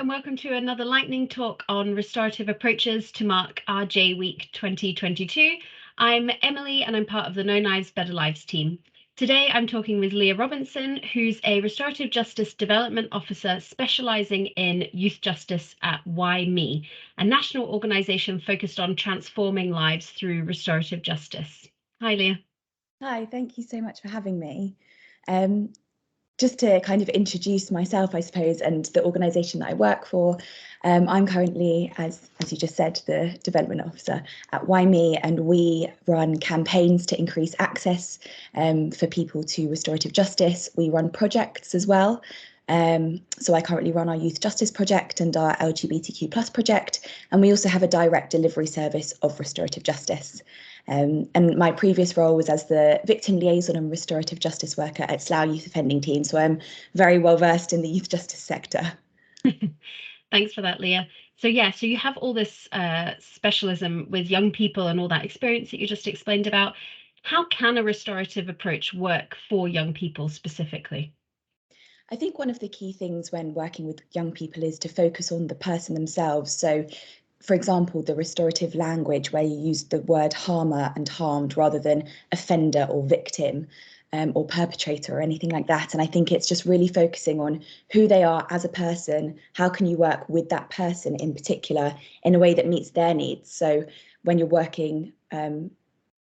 and welcome to another lightning talk on restorative approaches to mark RJ Week 2022. I'm Emily and I'm part of the No Knives Better Lives team. Today I'm talking with Leah Robinson, who's a Restorative Justice Development Officer specialising in youth justice at Why Me, a national organisation focused on transforming lives through restorative justice. Hi, Leah. Hi, thank you so much for having me. Just to kind of introduce myself, I suppose, and the organisation that I work for, I'm currently, as you just said, the development officer at Why Me, and we run campaigns to increase access for people to restorative justice. We run projects as well. So I currently run our Youth Justice Project and our LGBTQ+ project, and we also have a direct delivery service of restorative justice. And my previous role was as the victim liaison and restorative justice worker at Slough Youth Offending Team, so I'm very well versed in the youth justice sector. Thanks for that, Leah. So you have all this specialism with young people and all that experience that you just explained about. How can a restorative approach work for young people specifically? I think one of the key things when working with young people is to focus on the person themselves. So, for example, the restorative language where you use the word harmer and harmed rather than offender or victim or perpetrator or anything like that. And I think it's just really focusing on who they are as a person. How can you work with that person in particular in a way that meets their needs? So when you're working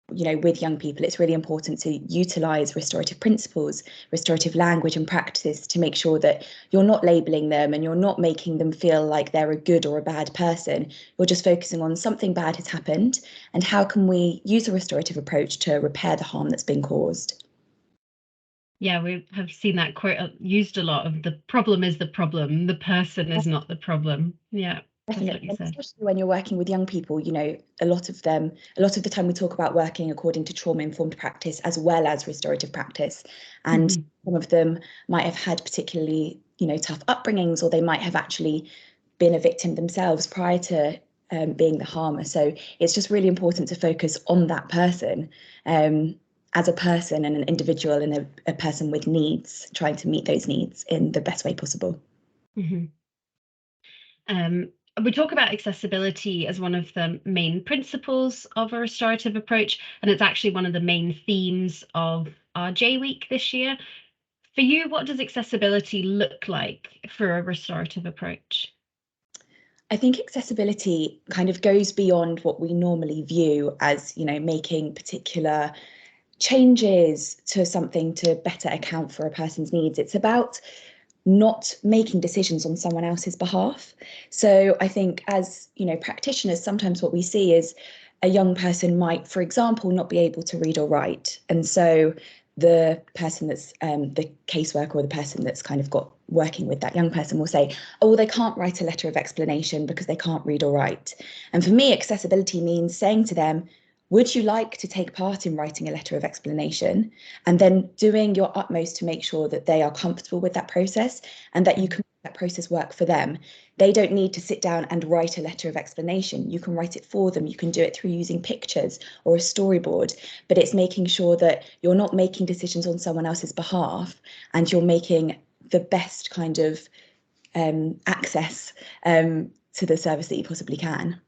with young people, it's really important to utilise restorative principles, restorative language and practice to make sure that you're not labelling them and you're not making them feel like they're a good or a bad person. You're just focusing on something bad has happened and how can we use a restorative approach to repair the harm that's been caused. Yeah, we have seen that quote used a lot of the problem is the problem, the person is not the problem. Yeah. Definitely, especially when you're working with young people, a lot of the time we talk about working according to trauma-informed practice as well as restorative practice. And some of them might have had particularly, tough upbringings, or they might have actually been a victim themselves prior to being the harmer. So it's just really important to focus on that person as a person and an individual and a person with needs, trying to meet those needs in the best way possible. We talk about accessibility as one of the main principles of a restorative approach, and it's actually one of the main themes of our J Week this year. For you, what does accessibility look like for a restorative approach? I think accessibility kind of goes beyond what we normally view as, making particular changes to something to better account for a person's needs. It's about not making decisions on someone else's behalf. So I think as, practitioners, sometimes what we see is a young person might, for example, not be able to read or write. And so the person that's the caseworker or the person that's kind of got working with that young person will say, oh, well, they can't write a letter of explanation because they can't read or write. And for me, accessibility means saying to them, would you like to take part in writing a letter of explanation, and then doing your utmost to make sure that they are comfortable with that process and that you can make that process work for them? They don't need to sit down and write a letter of explanation. You can write it for them. You can do it through using pictures or a storyboard, but it's making sure that you're not making decisions on someone else's behalf and you're making the best kind of access to the service that you possibly can.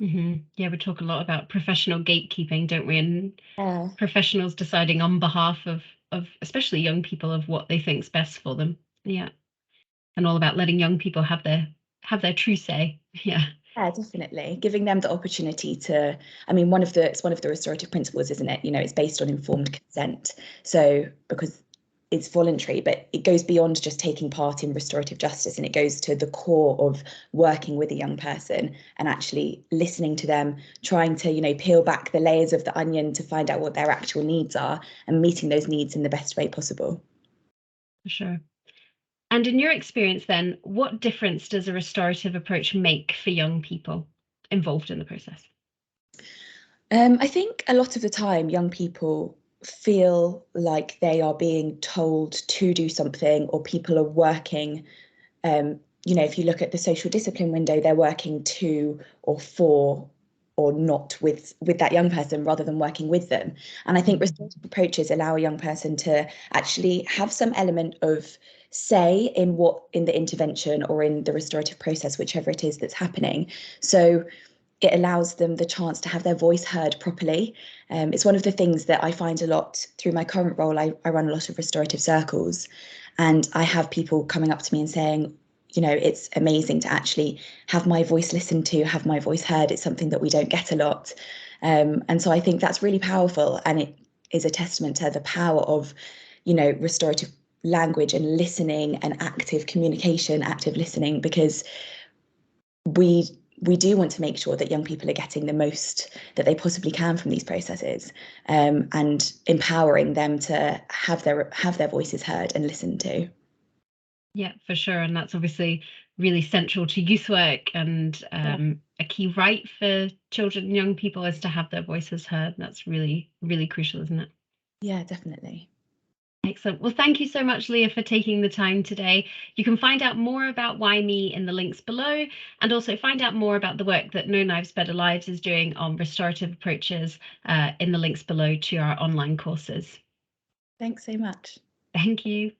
Yeah, we talk a lot about professional gatekeeping, don't we? And professionals deciding on behalf of especially young people of what they think's best for them. Yeah, and all about letting young people have their true say. Yeah. Yeah, definitely. Giving them the opportunity to, it's one of the restorative principles, isn't it? It's based on informed consent. So because it's voluntary, but it goes beyond just taking part in restorative justice, and it goes to the core of working with a young person and actually listening to them, trying to, peel back the layers of the onion to find out what their actual needs are and meeting those needs in the best way possible. For sure. And in your experience then, what difference does a restorative approach make for young people involved in the process? I think a lot of the time young people feel like they are being told to do something, or people are working, if you look at the social discipline window, they're working to or for or not with that young person rather than working with them. And I think restorative approaches allow a young person to actually have some element of say in the intervention or in the restorative process, whichever it is that's happening. So it allows them the chance to have their voice heard properly. It's one of the things that I find a lot through my current role. I run a lot of restorative circles, and I have people coming up to me and saying, it's amazing to actually have my voice listened to, have my voice heard. It's something that we don't get a lot. And so I think that's really powerful, and it is a testament to the power of, restorative language and listening and active communication, active listening, because we do want to make sure that young people are getting the most that they possibly can from these processes, and empowering them to have their voices heard and listened to. Yeah, for sure. And that's obviously really central to youth work, and a key right for children and young people is to have their voices heard. That's really, really crucial, isn't it? Yeah, definitely. Excellent. Well, thank you so much, Leah, for taking the time today. You can find out more about Why Me in the links below, and also find out more about the work that No Knives, Better Lives is doing on restorative approaches in the links below to our online courses. Thanks so much. Thank you.